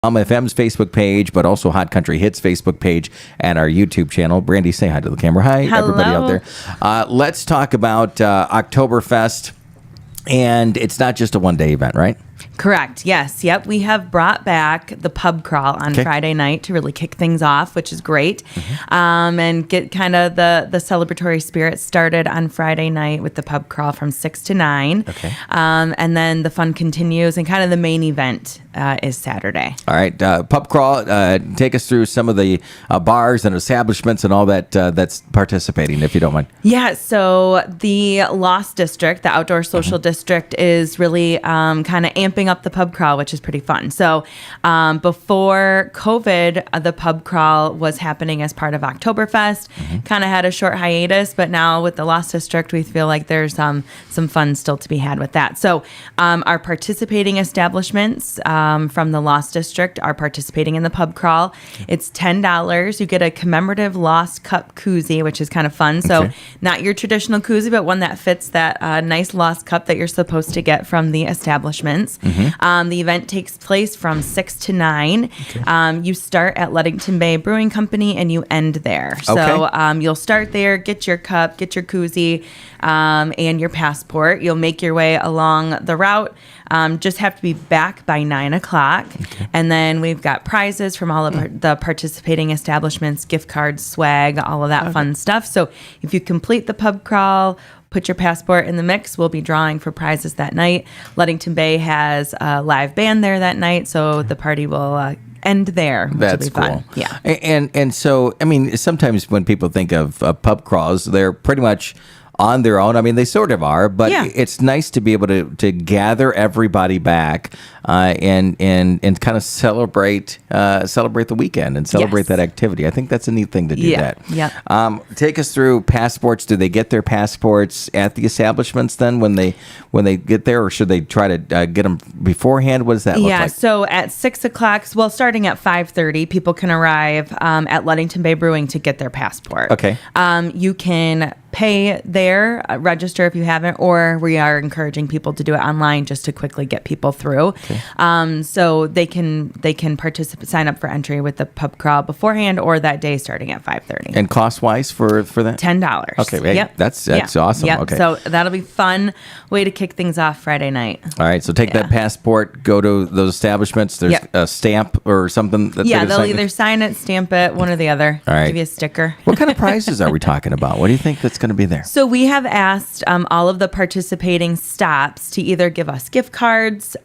FM's Facebook page, but also Hot Country Hits Facebook page and our YouTube channel. Brandy, say hi to the camera. Hi, Hello. everybody out there. Let's talk about Octoberfest. And it's not just a one-day event, right? Correct. Yes. Yep. We have brought back the pub crawl on Friday night to really kick things off, which is great. And get kind of the celebratory spirit started on Friday night with the pub crawl from 6 to 9. Okay. And then the fun continues, and kind of the main event is Saturday. All right. Pub crawl, take us through some of the bars and establishments and all that that's participating, if you don't mind. Yeah. So the Lost District, the outdoor social district, is really kind of amping up the pub crawl, which is pretty fun. So before COVID, the pub crawl was happening as part of Octoberfest. Kind of had a short hiatus, but now with the Lost District, we feel like there's some fun still to be had with that. So our participating establishments from the Lost District are participating in the pub crawl. It's $10. You get a commemorative Lost Cup koozie, which is kind of fun. So not your traditional koozie, but one that fits that nice Lost Cup that you're supposed to get from the establishments. The event takes place from 6 to 9. You start at Ludington Bay Brewing Company and you end there. So you'll start there, get your cup, get your koozie, and your passport. You'll make your way along the route. Just have to be back by 9 o'clock. And then we've got prizes from all of the participating establishments, gift cards, swag, all of that fun stuff. So if you complete the pub crawl, put your passport in the mix, we'll be drawing for prizes that night. Ludington Bay has a live band there that night, so the party will end there, which That's will be fun. cool. Yeah. And so, I mean, sometimes when people think of pub crawls, they're pretty much on their own. I mean, they sort of are, but it's nice to be able to gather everybody back and kind of celebrate the weekend and celebrate that activity. I think that's a neat thing to do that. Yeah. Take us through passports. Do they get their passports at the establishments then when they get there, or should they try to get them beforehand? What does that look like? Yeah, so at 6 o'clock, well, starting at 5:30, people can arrive at Ludington Bay Brewing to get their passport. Okay. You can pay there, register if you haven't, or we are encouraging people to do it online just to quickly get people through. So they can participate, sign up for entry with the pub crawl beforehand or that day starting at 5:30. And cost wise for that? $10. Okay, Yep. That's awesome. Yep. Okay. So that'll be fun way to kick things off Friday night. All right, so take that passport, go to those establishments. There's a stamp or something that they'll either sign it, stamp it, one or the other. All right. Give you a sticker. What kind of prizes are we talking about? What do you think that's going to be there? So we have asked all of the participating stops to either give us gift cards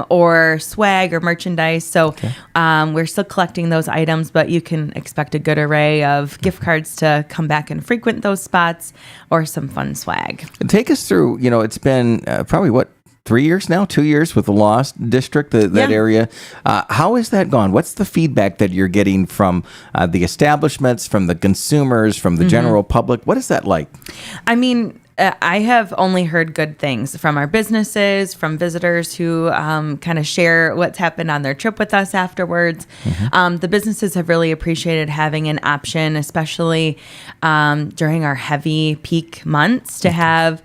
or swag or merchandise. So we're still collecting those items, but you can expect a good array of gift cards to come back and frequent those spots or some fun swag. Take us through, it's been probably 3 years now, 2 years with the Lost District, that area. How has that gone? What's the feedback that you're getting from the establishments, from the consumers, from the general public? What is that like? I mean, I have only heard good things from our businesses, from visitors who kind of share what's happened on their trip with us afterwards. The businesses have really appreciated having an option, especially during our heavy peak months, to have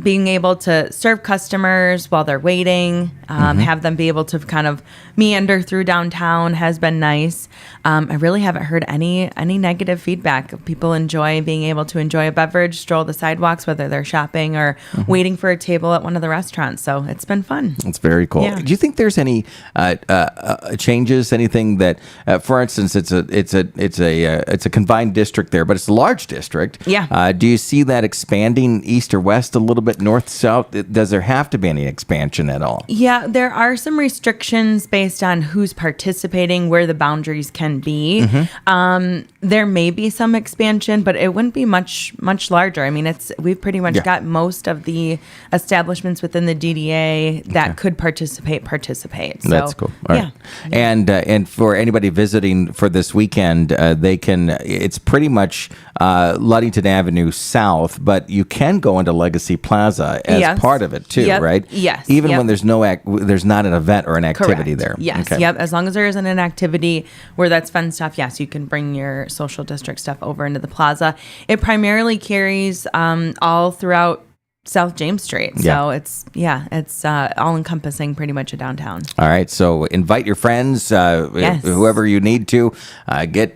being able to serve customers while they're waiting, have them be able to kind of meander through downtown has been nice. I really haven't heard any negative feedback. People enjoy being able to enjoy a beverage, stroll the sidewalks, whether they're shopping or waiting for a table at one of the restaurants. So it's been fun. It's very cool. Yeah. Do you think there's any changes? Anything that, for instance, it's a combined district there, but it's a large district. Yeah. Do you see that expanding east or west a little bit, north, south? Does there have to be any expansion at all? Yeah, there are some restrictions based on who's participating, where the boundaries can be. There may be some expansion, but it wouldn't be much larger. I mean, we've pretty much got most of the establishments within the DDA that could participate. So, that's cool. All right. And for anybody visiting for this weekend, it's pretty much Ludington Avenue South, but you can go into Legacy Plaza as part of it too, right? Yes. Even when there's there's not an event or an activity there. Yes. Yep. As long as there isn't an activity where that's fun stuff, yes, you can bring your social district stuff over into the plaza. It primarily carries all throughout South James Street. So it's all encompassing pretty much a downtown. All right. So invite your friends, whoever you need to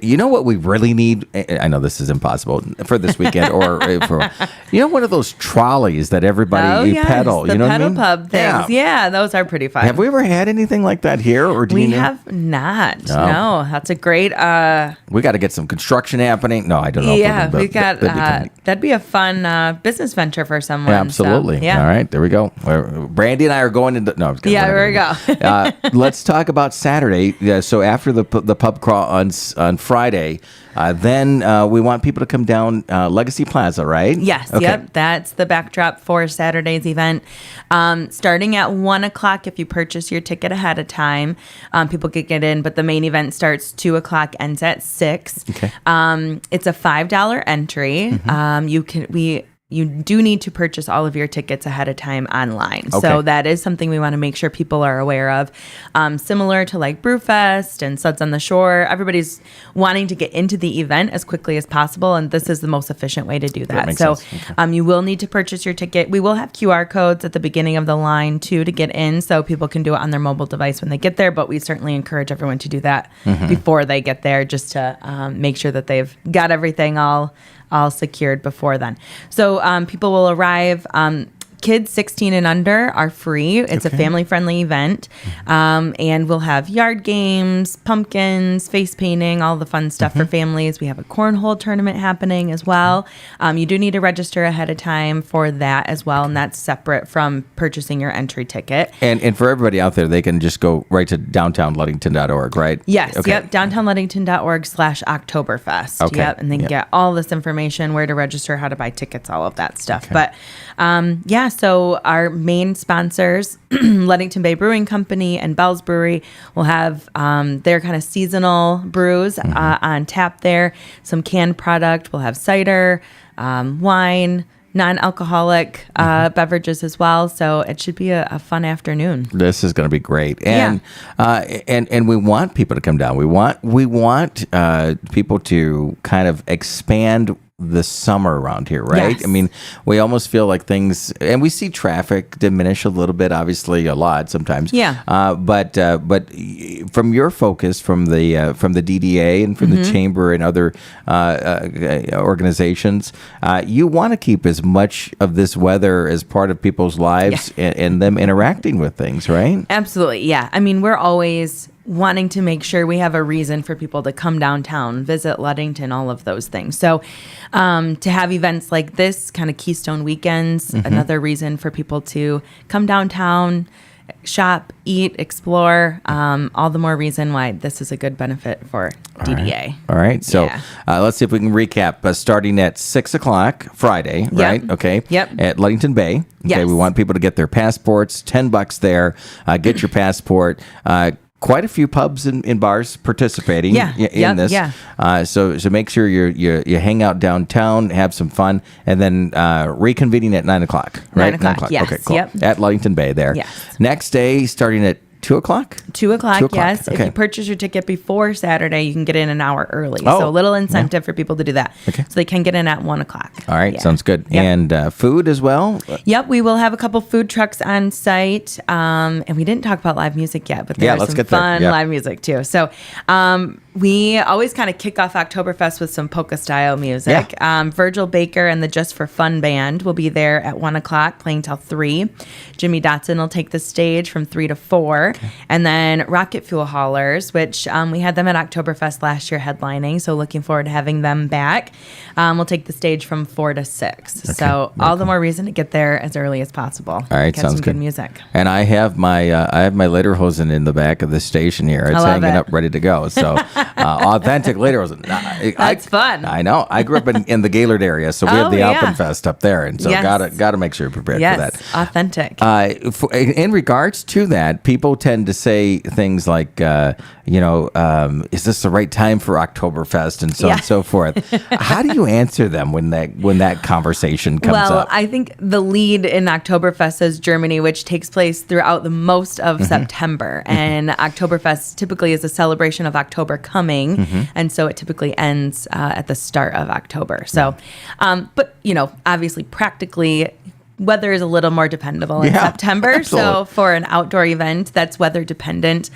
you know what we really need? I know this is impossible for this weekend or for, one of those trolleys that everybody pedal, the you know pedal what I mean? pub things. Yeah, those are pretty fun. Have we ever had anything like that here? Or do we you know? have not. No, that's a great. We got to get some construction happening. No, I don't know. Yeah, we got, that'd be a fun business venture for someone. Absolutely. So, yeah. All right, there we go. Brandy and I are going into. No, I was kidding. Yeah, there we go. Let's talk about Saturday. So after the pub crawl on Friday, then we want people to come down Legacy Plaza, right? Yes. Okay. Yep. That's the backdrop for Saturday's event. Starting at 1:00, if you purchase your ticket ahead of time, people could get in. But the main event starts 2:00, ends at 6. Okay. It's a $5 entry. Mm-hmm. You do need to purchase all of your tickets ahead of time online. Okay. So that is something we want to make sure people are aware of. Similar to like Brewfest and Suds on the Shore, everybody's wanting to get into the event as quickly as possible, and this is the most efficient way to do that. Makes So sense. Okay. you will need to purchase your ticket. We will have QR codes at the beginning of the line too to get in, so people can do it on their mobile device when they get there, but we certainly encourage everyone to do that before they get there, just to make sure that they've got everything all secured before then. So people will arrive. Kids 16 and under are free. It's a family-friendly event. And we'll have yard games, pumpkins, face painting, all the fun stuff for families. We have a cornhole tournament happening as well. You do need to register ahead of time for that as well, and that's separate from purchasing your entry ticket. And for everybody out there, they can just go right to downtownludington.org, right? Yes. Okay. Yep. downtownludington.org/Octoberfest. Okay. Yep. And then get all this information, where to register, how to buy tickets, all of that stuff. But so our main sponsors, Ludington Bay Brewing Company and Bell's Brewery, will have their kind of seasonal brews on tap there. Some canned product. We'll have cider, wine, non-alcoholic beverages as well. So it should be a fun afternoon. This is going to be great, and we want people to come down. We want people to kind of expand the summer around here, right? Yes. I mean, we almost feel like things, and we see traffic diminish a little bit, obviously a lot sometimes. Yeah. But from your focus, from the DDA and from the chamber and other organizations, you want to keep as much of this weather as part of people's lives and them interacting with things, right? Absolutely. Yeah. I mean, we're always wanting to make sure we have a reason for people to come downtown, visit Ludington, all of those things. So to have events like this, kind of Keystone Weekends, another reason for people to come downtown, shop, eat, explore, all the more reason why this is a good benefit for DDA. All right. So let's see if we can recap. Starting at 6:00 Friday, right? Okay. Yep. At Ludington Bay. Okay. Yes. We want people to get their passports. $10 there. Get your passport. Quite a few pubs and bars participating in this. Yeah. So make sure you hang out downtown, have some fun, and then reconvening at 9:00. Right? 9 o'clock. Yes. Okay. Cool. Yep. At Ludington Bay there. Yes. Next day, starting at 2:00? 2:00, yes. Okay. If you purchase your ticket before Saturday, you can get in an hour early. Oh, so a little incentive for people to do that. Okay. So they can get in at 1:00. All right. Yeah. Sounds good. Yep. And food as well? Yep. We will have a couple food trucks on site. And we didn't talk about live music yet, but there's some fun live music too. So we always kind of kick off Octoberfest with some polka style music. Yeah. Virgil Baker and the Just for Fun band will be there at 1:00, playing till 3. Jimmy Dotson will take the stage from 3 to 4. Okay. And then Rocket Fuel Haulers, which we had them at Octoberfest last year headlining. So looking forward to having them back. We'll take the stage from 4 to 6. Okay. So all the more reason to get there as early as possible. All right. Catch Sounds some good. Good music. And I have my lederhosen in the back of the station here. It's hanging up ready to go. So authentic lederhosen. That's fun. I know. I grew up in the Gaylord area, so we have the Alpenfest up there, and so gotta make sure you're prepared for that. Authentic. In regards to that, people tend to say things like, is this the right time for Oktoberfest and so on and so forth. How do you answer them when that conversation comes up? Well, I think the lead in Oktoberfest is Germany, which takes place throughout the most of September. And Oktoberfest typically is a celebration of October coming. And so it typically ends at the start of October. So, but, obviously practically weather is a little more dependable in September. Absolutely. So for an outdoor event that's weather dependent,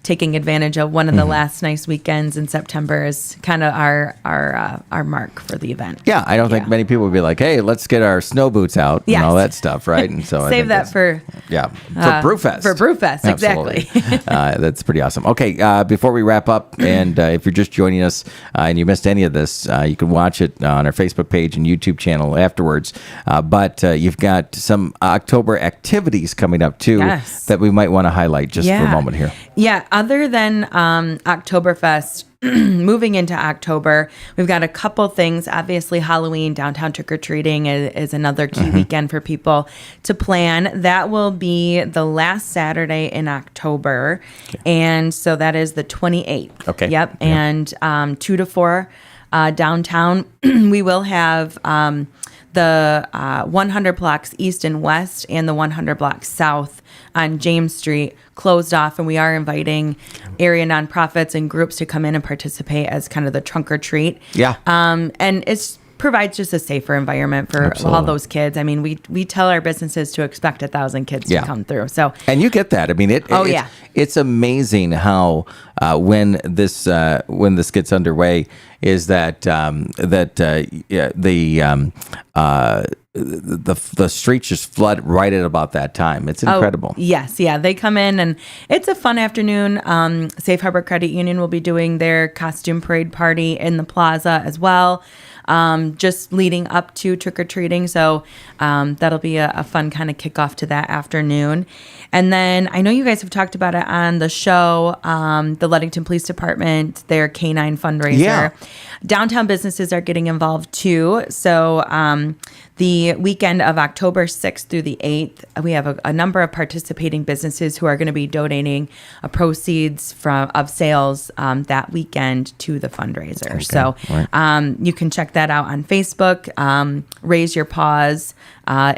taking advantage of one of the last nice weekends in September is kind of our mark for the event. Yeah, I don't think many people would be like, "Hey, let's get our snow boots out and all that stuff," right? And so save that for Brewfest. For Brewfest, exactly. That's pretty awesome. Okay, before we wrap up, and if you're just joining us and you missed any of this, you can watch it on our Facebook page and YouTube channel afterwards. But you've got some October activities coming up too that we might want to highlight just for a moment here. Yeah. Other than Octoberfest, moving into October, we've got a couple things. Obviously, Halloween, downtown trick-or-treating is another key weekend for people to plan. That will be the last Saturday in October. And so that is the 28th. Okay. Yep. And 2 to 4 downtown, we will have the 100 blocks east and west and the 100 blocks south on James Street closed off, and we are inviting area nonprofits and groups to come in and participate as kind of the trunk or treat. Yeah. And it's provides just a safer environment for all those kids. I mean, we tell our businesses to expect 1,000 kids to come through. So, and you get that. I mean, it's amazing how when this gets underway is that the streets just flood right at about that time. It's incredible. Yes, yeah, they come in and it's a fun afternoon. Safe Harbor Credit Union will be doing their costume parade party in the plaza as well. Just leading up to trick-or-treating. So that'll be a fun kind of kickoff to that afternoon. And then I know you guys have talked about it on the show, the Ludington Police Department, their K-9 fundraiser. Yeah. Downtown businesses are getting involved too. So the weekend of October 6th through the 8th, we have a number of participating businesses who are going to be donating proceeds of sales that weekend to the fundraiser. Okay. So you can check that out on Facebook. Raise Your Paws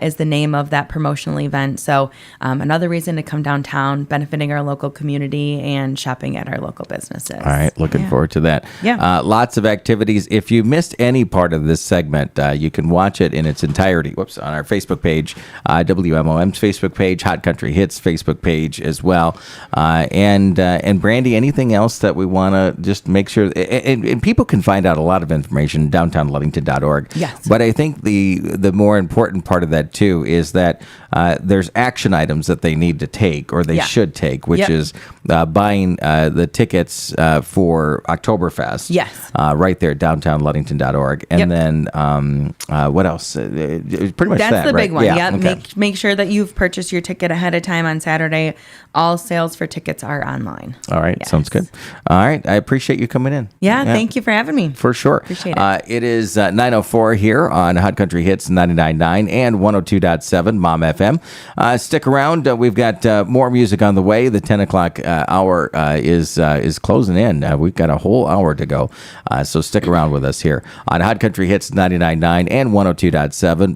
is the name of that promotional event. So another reason to come downtown, benefiting our local community and shopping at our local businesses. All right. Looking forward to that. Yeah. Lots of activities. If you missed any part of this segment, you can watch it in its entirety. On our Facebook page, WMOM's Facebook page, Hot Country Hits Facebook page as well. And Brandy, anything else that we want to just make sure, and people can find out a lot of information, downtownludington.org. Yes. But I think the more important part of that too is that there's action items that they need to take or they should take, which is buying the tickets for Oktoberfest. Yes. Right there, downtownludington.org. And then what else? Pretty much that's the big one. Yeah. Okay. Make sure that you've purchased your ticket ahead of time on Saturday. All sales for tickets are online. All right. Yes. Sounds good. All right. I appreciate you coming in. Yeah. Thank you for having me. For sure. Appreciate it. It is 9:04 here on Hot Country Hits 99.9 and 102.7 Mom FM. Stick around. We've got more music on the way. The 10 o'clock hour is closing in. We've got a whole hour to go. So stick around with us here on Hot Country Hits 99.9 and 102.7